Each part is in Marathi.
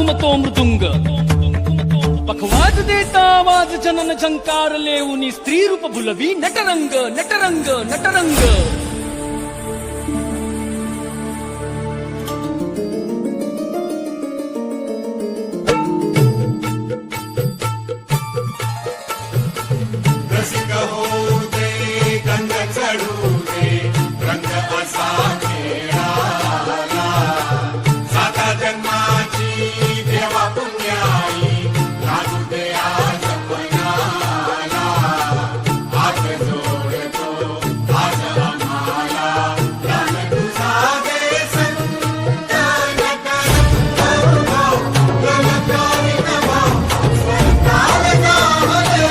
घुमतो मृदुंग पखवाज देता आवाज जनन झंकार लेऊनी स्त्री रूप भुलवी नटरंग नटरंग नटरंग रसिक होऊ दे गंध चढू दे रंग असा खेळाला साता जन्माची देवा पुण्याई लागू दे आज पणाला हात जोडतो आज आम्हाला प्राण तुझा दे संत गणकारी नवा स्वर्गाला जावले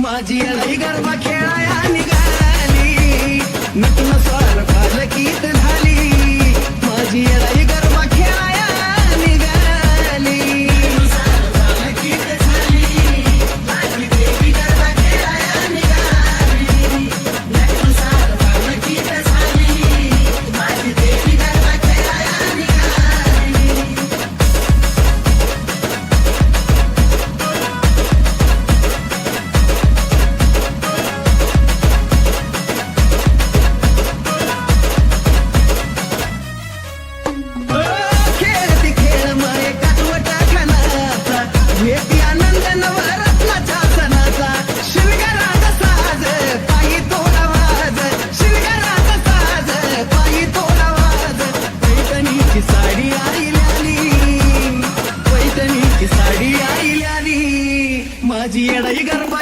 माझी अडई गरबा खेळाया निघाली नटून स्वार पालकीत झाली माझी अडई गरबा खेळाया निघाली माझी देवी गरबा खेळाया निघाली नटून स्वार पालकीत झाली माझी देवी गरबा खेळाया निघाली माझी येडाई गरबा